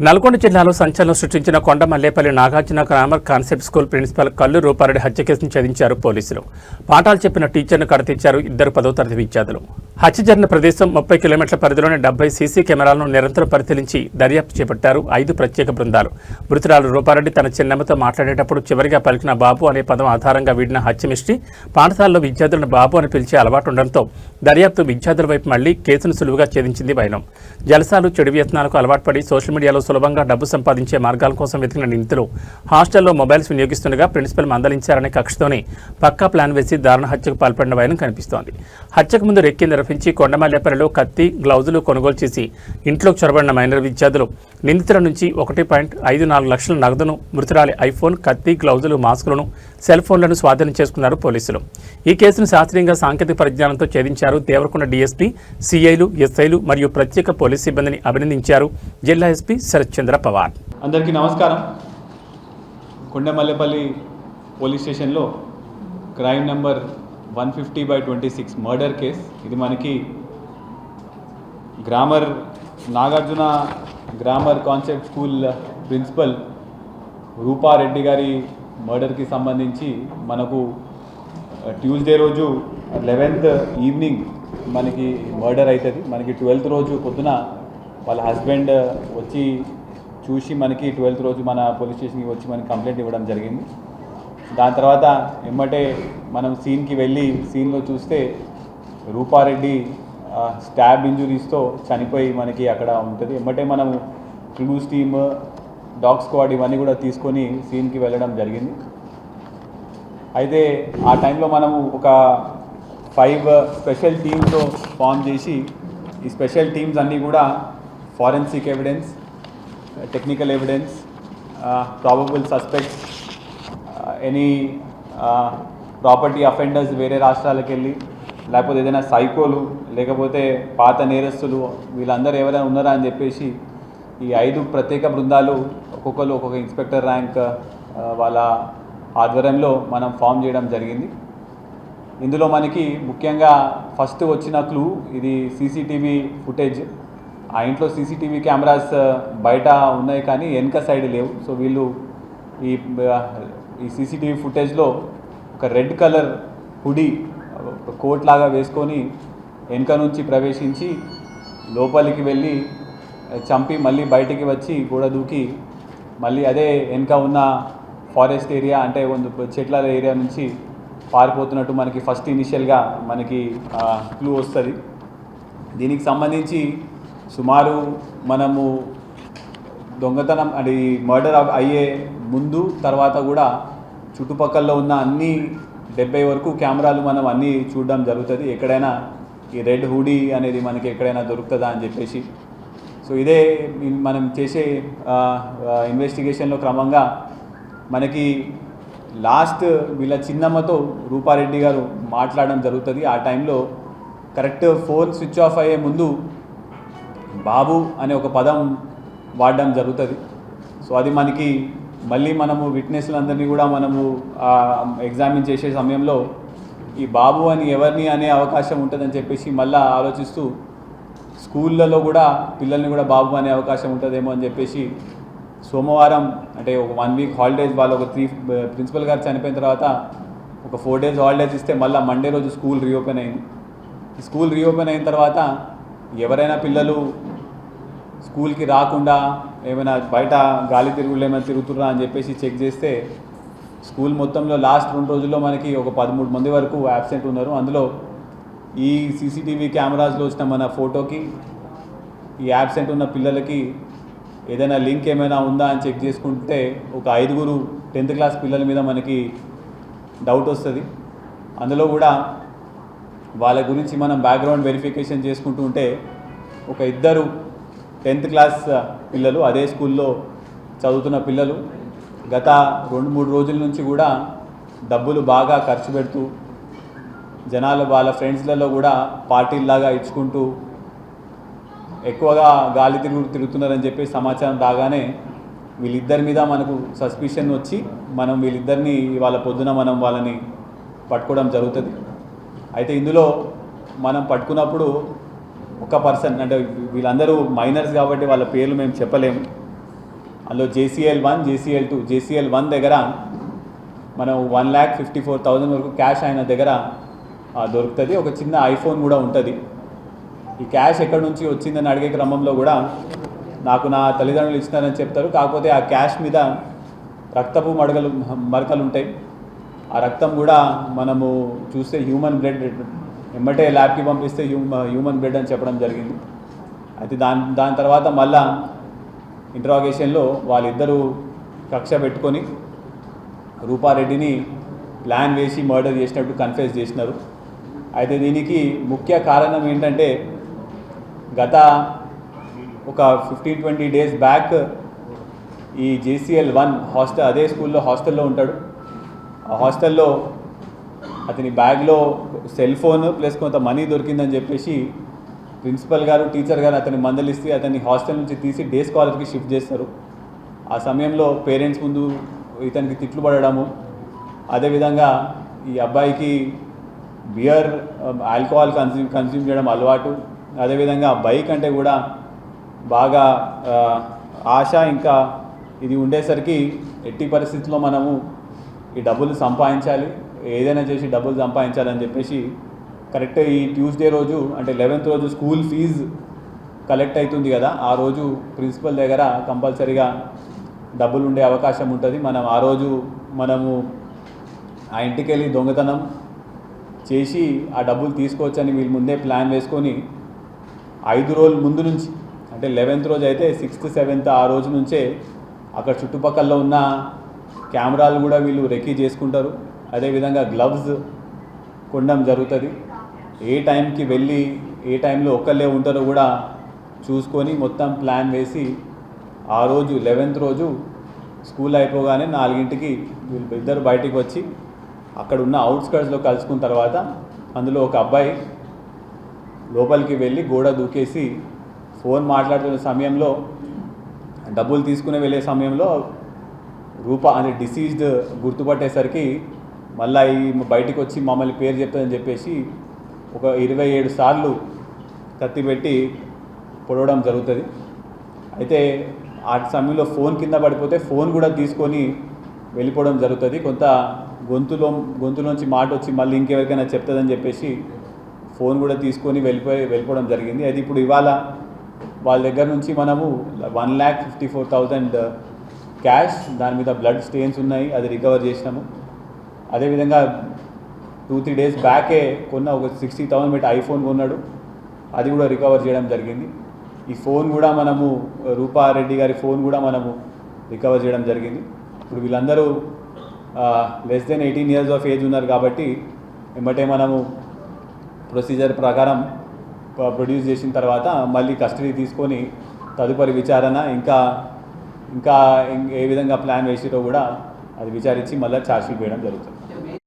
నల్గొండ జిల్లాలో సంచలనం సృష్టించిన Kondamallepally Nagarjuna grammar concept school principal Kallu Rupa Reddy హత్య కేసును ఛేదించారు పోలీసులు. పాఠాలు చెప్పిన టీచర్ను కడతీర్చారు ఇద్దరు 10వ తరగతి విద్యార్థులు. హత్య జరిగిన ప్రదేశం 30 కిలోమీటర్ల పరిధిలోని 70 సీసీ కెమెరాలను నిరంతరం పరిశీలించి దర్యాప్తు చేపట్టారు 5 ప్రత్యేక బృందాలు. మృతురాలు రూపారెడ్డి తన చిన్నమ్మతో మాట్లాడేటప్పుడు చివరిగా పలికిన బాబు అనే పదం ఆధారంగా వీడిన హత్య మిస్టరీ పాఠశాలలో విద్యార్థులను బాబు అని పిలిచే అలవాటు ఉండడంతో దర్యాప్తు విద్యార్థుల వైపు మళ్లీ కేసును సులువుగా ఛేదించింది వైనం. జలసాలు చెడు వ్యసనాలకు అలవాటు పడి సోషల్ మీడియాలో సులభంగా డబ్బు సంపాదించే మార్గాల కోసం వెతికిన నిందితులు హాస్టల్లో మొబైల్స్ వినియోగిస్తుండగా ప్రిన్సిపల్ మందలించారనే కక్షతోనే పక్కా ప్లాన్ వేసి దారుణ హత్యకు పాల్పడిన వైనం కనిపిస్తోంది. హత్యకు ముందు రెక్కి నిర్వహించి కొండమల్లేపల్లిలో కత్తి, గ్లౌజులు కొనుగోలు చేసి ఇంట్లోకి చొరబడిన మైనర్ విద్యార్థులు నిందితుల నుంచి 1.54 లక్షల నగదును, మృతురాలి ఐఫోన్, కత్తి, గ్లౌజులు, మాస్కులను, సెల్ ఫోన్లను స్వాధీనం చేసుకున్నారు పోలీసులు. ఈ కేసును శాస్త్రీయంగా సాంకేతిక పరిజ్ఞానంతో ఛేదించారు. దేవరకొండ డీఎస్పీ, సిఐలు, ఎస్ఐలు మరియు ప్రత్యేక పోలీస్ సిబ్బందిని అభినందించారు జిల్లా ఎస్పీ శరత్ చంద్ర పవార్. అందరికీ నమస్కారం. కొండమల్లేపల్లి పోలీస్ స్టేషన్లో క్రైమ్ నెంబర్ 150/26 మర్డర్ కేస్. ఇది మనకి Nagarjuna grammar concept school principal Rupa Reddy గారి మర్డర్కి సంబంధించి మనకు ట్యూస్డే రోజు 11th ఈవినింగ్ మనకి మర్డర్ అవుతుంది. మనకి 12th రోజు పొద్దున వాళ్ళ హస్బెండ్ వచ్చి చూసి మనకి 12th రోజు మన పోలీస్ స్టేషన్కి వచ్చి మనకి కంప్లైంట్ ఇవ్వడం జరిగింది. దాని తర్వాత ఎమ్మటే మనం సీన్కి వెళ్ళి సీన్లో చూస్తే రూపారెడ్డి స్టాబ్ ఇంజురీస్తో చనిపోయి మనకి అక్కడ ఉంటుంది. ఎమ్మటే మనం క్లూస్ టీమ్, డాగ్ స్క్వాడ్ ఇవన్నీ కూడా తీసుకొని సీన్కి వెళ్ళడం జరిగింది. అయితే ఆ టైంలో మనము ఒక 5 స్పెషల్ టీమ్తో ఫామ్ చేసి ఈ స్పెషల్ టీమ్స్ అన్నీ కూడా forensic evidence, technical evidence, probable suspects, any property offenders వేరే రాష్ట్రాలకు వెళ్ళి, లేకపోతే ఏదైనా సైకోలు, లేకపోతే పాత నేరస్తులు, వీళ్ళందరూ ఎవరైనా ఉన్నారా అని చెప్పేసి ఈ 5 ప్రత్యేక బృందాలు ఒక్కొక్కరు ఒక్కొక్క ఇన్స్పెక్టర్ ర్యాంక్ వాళ్ళ ఆధ్వర్యంలో మనం ఫామ్ చేయడం జరిగింది. ఇందులో మనకి ముఖ్యంగా ఫస్ట్ వచ్చిన క్లూ ఇది సీసీటీవీ ఫుటేజ్. ఆ ఇంట్లో సీసీటీవీ కెమెరాస్ బయట ఉన్నాయి కానీ వెనక సైడ్ లేవు. సో వీళ్ళు ఈ సీసీటీవీ ఫుటేజ్లో ఒక రెడ్ కలర్ హుడీ కోట్ లాగా వేసుకొని వెనక నుంచి ప్రవేశించి లోపలికి వెళ్ళి చంపి మళ్ళీ బయటికి వచ్చి గోడ దూకి మళ్ళీ అదే వెనక ఉన్న ఫారెస్ట్ ఏరియా అంటే చెట్ల ఏరియా నుంచి పారిపోతున్నట్టు మనకి ఫస్ట్ ఇనిషియల్గా మనకి క్లూ వస్తుంది. దీనికి సంబంధించి సుమారు మనము దొంగతనం అది మర్డర్ అయ్యే ముందు తర్వాత కూడా చుట్టుపక్కల ఉన్న అన్ని 70 వరకు కెమెరాలు మనం అన్నీ చూడడం జరుగుతుంది. ఎక్కడైనా ఈ రెడ్ హూడీ అనేది మనకి ఎక్కడైనా దొరుకుతుందా అని చెప్పేసి. సో ఇదే మనం చేసే ఇన్వెస్టిగేషన్లో క్రమంగా మనకి లాస్ట్ వీళ్ళ చిన్నమ్మతో రూపారెడ్డి గారు మాట్లాడడం జరుగుతుంది. ఆ టైంలో కరెక్ట్ ఫోన్ స్విచ్ ఆఫ్ అయ్యే ముందు బాబు అనే ఒక పదం వాడడం జరుగుతుంది. సో అది మనకి మళ్ళీ మనము విట్నెస్లందరినీ కూడా మనము ఎగ్జామిన్ చేసే సమయంలో ఈ బాబు అని ఎవరిని అనే అవకాశం ఉంటుందని చెప్పేసి మళ్ళీ ఆలోచిస్తూ స్కూళ్ళలో కూడా పిల్లల్ని కూడా బాబు అనే అవకాశం ఉంటుందేమో అని చెప్పేసి సోమవారం అంటే ఒక 1 వీక్ హాలిడేస్ వాళ్ళు ఒక 3 ప్రిన్సిపల్ గారు చనిపోయిన తర్వాత ఒక 4 days హాలిడేస్ ఇస్తే మళ్ళీ మండే రోజు స్కూల్ రీఓపెన్ అయింది. స్కూల్ రీఓపెన్ అయిన తర్వాత ఎవరైనా పిల్లలు స్కూల్కి రాకుండా ఏమైనా బయట గాలి తిరుగుళ్ళు ఏమైనా తిరుగుతుర్రా అని చెప్పేసి చెక్ చేస్తే స్కూల్ మొత్తంలో లాస్ట్ 2 రోజుల్లో మనకి ఒక 13 మంది వరకు యాబ్సెంట్ ఉన్నారు. అందులో ఈ సీసీటీవీ కెమెరాస్లో వచ్చిన మన ఫోటోకి ఈ యాబ్సెంట్ ఉన్న పిల్లలకి ఏదైనా లింక్ ఏమైనా ఉందా అని చెక్ చేసుకుంటే ఒక 5 10th క్లాస్ పిల్లల మీద మనకి డౌట్ వస్తుంది. అందులో కూడా వాళ్ళ గురించి మనం బ్యాక్గ్రౌండ్ వెరిఫికేషన్ చేసుకుంటూ ఉంటే ఒక 2 10th క్లాస్ పిల్లలు అదే స్కూల్లో చదువుతున్న పిల్లలు గత 2-3 రోజుల నుంచి కూడా డబ్బులు బాగా ఖర్చు పెడుతూ జనాలు వాళ్ళ ఫ్రెండ్స్లలో కూడా పార్టీల్లాగా ఇచ్చుకుంటూ ఎక్కువగా గాలి తిరుగుతున్నారని చెప్పి సమాచారం రాగానే వీళ్ళిద్దరి మీద మనకు సస్పిషన్ వచ్చి మనం వీళ్ళిద్దరిని వాళ్ళ పొద్దున మనం వాళ్ళని పట్టుకోవడం జరుగుతుంది. అయితే ఇందులో మనం పట్టుకున్నప్పుడు ఒక పర్సన్ అంటే వీళ్ళందరూ మైనర్స్ కాబట్టి వాళ్ళ పేర్లు మేము చెప్పలేము. అందులో JCL1, JCL2, JCL1 దగ్గర మనం 1,54,000 వరకు క్యాష్ ఆయన దగ్గర దొరుకుతుంది. ఒక చిన్న ఐఫోన్ కూడా ఉంటుంది. ఈ క్యాష్ ఎక్కడి నుంచి వచ్చిందని అడిగే క్రమంలో కూడా నాకు నా తల్లిదండ్రులు ఇచ్చినారని చెప్తారు. కాకపోతే ఆ క్యాష్ మీద రక్తపు మరకలు ఉంటాయి. ఆ రక్తం కూడా మనము చూస్తే హ్యూమన్ బ్లడ్, ఎమ్మటే ల్యాబ్కి పంపిస్తే హ్యూమన్ బ్లడ్ అని చెప్పడం జరిగింది. అయితే దాని తర్వాత మళ్ళా ఇంటరాగేషన్లో వాళ్ళిద్దరూ కక్ష పెట్టుకొని రూపారెడ్డిని ప్లాన్ వేసి మర్డర్ చేసినట్టు కన్ఫెస్ చేసినారు. అయితే దీనికి ముఖ్య కారణం ఏంటంటే గత ఒక 15-20 డేస్ బ్యాక్ ఈ JCL1 హాస్టల్, అదే స్కూల్లో హాస్టల్లో ఉంటాడు. ఆ హాస్టల్లో అతని బ్యాగ్లో సెల్ ఫోన్ ప్లస్ కొంత మనీ దొరికిందని చెప్పేసి ప్రిన్సిపల్ గారు, టీచర్ గారు అతన్ని మందలిస్తే అతన్ని హాస్టల్ నుంచి తీసి డే స్కాలర్కి షిఫ్ట్ చేస్తారు. ఆ సమయంలో పేరెంట్స్ ముందు ఇతనికి తిట్లు పడడము, అదేవిధంగా ఈ అబ్బాయికి బియర్, ఆల్కహాల్ కన్జ్యూమ్ చేయడం అలవాటు, అదేవిధంగా బైక్ అంటే కూడా బాగా ఆశ, ఇంకా ఇది ఉండేసరికి ఎట్టి పరిస్థితుల్లో మనము ఈ డబ్బులు సంపాదించాలి, ఏదైనా చేసి డబ్బులు సంపాదించాలని చెప్పేసి కరెక్ట్ ఈ ట్యూస్డే రోజు అంటే 11th రోజు స్కూల్ ఫీజు కలెక్ట్ అవుతుంది కదా, ఆ రోజు ప్రిన్సిపల్ దగ్గర కంపల్సరీగా డబ్బులు ఉండే అవకాశం ఉంటుంది. ఆ రోజు మనము ఆ ఇంటికి వెళ్ళి దొంగతనం చేసి ఆ డబ్బులు తీసుకోవచ్చని వీళ్ళు ముందే ప్లాన్ వేసుకొని 5 రోజుల ముందు నుంచి, అంటే 11th రోజు అయితే 6th, 7th ఆ రోజు నుంచే అక్కడ చుట్టుపక్కల ఉన్న కెమెరాలు కూడా వీళ్ళు రెక్కీ చేసుకుంటారు. అదేవిధంగా గ్లవ్స్ కొనడం జరుగుతుంది. ఏ టైంకి వెళ్ళి ఏ టైంలో ఒక్కళ్ళే ఉంటారో కూడా చూసుకొని మొత్తం ప్లాన్ వేసి ఆ రోజు 11th రోజు స్కూల్ అయిపోగానే 4ంటికి వీళ్ళు ఇద్దరు బయటికి వచ్చి అక్కడ ఉన్న అవుట్స్కర్ట్స్లో కలుసుకున్న తర్వాత అందులో ఒక అబ్బాయి లోపలికి వెళ్ళి గోడ దూకేసి ఫోన్ మాట్లాడుతున్న సమయంలో, డబ్బులు తీసుకుని వెళ్ళే సమయంలో అంటే డిసీజ్డ్ గుర్తుపట్టేసరికి మళ్ళీ ఈ బయటికి వచ్చి మమ్మల్ని పేరు చెప్తుందని చెప్పేసి ఒక 27 సార్లు కత్తి పెట్టి పొడవడం జరుగుతుంది. అయితే ఆ సమయంలో ఫోన్ కింద పడిపోతే ఫోన్ కూడా తీసుకొని వెళ్ళిపోవడం జరుగుతుంది. కొంత గొంతులోంచి మాట వచ్చి మళ్ళీ ఇంకెవరికైనా చెప్తుందని చెప్పేసి ఫోన్ కూడా తీసుకొని వెళ్ళిపోవడం జరిగింది. అది ఇప్పుడు ఇవాళ వాళ్ళ దగ్గర నుంచి మనము 1,54,000 క్యాష్, దాని మీద బ్లడ్ స్టెయిన్స్ ఉన్నాయి, అది రికవర్ చేసినాము. అదేవిధంగా 2-3 డేస్ బ్యాకే కొన్న ఒక 60,000 పెట్టి ఐఫోన్ కొన్నాడు, అది కూడా రికవర్ చేయడం జరిగింది. ఈ ఫోన్ కూడా మనము రూపారెడ్డి గారి ఫోన్ కూడా మనము రికవర్ చేయడం జరిగింది. ఇప్పుడు వీళ్ళందరూ less than 18 years of age ఉన్నారు కాబట్టి వెంబటే మనము ప్రొసీజర్ ప్రకారం ప్రొడ్యూస్ చేసిన తర్వాత మళ్ళీ కస్టడీ తీసుకొని తదుపరి విచారణ ఇంకా ఏ విధంగా ప్లాన్ వేసిరో కూడా అది విచారించి మళ్ళీ ఛార్జ్షీట్ వేయడం జరుగుతుంది.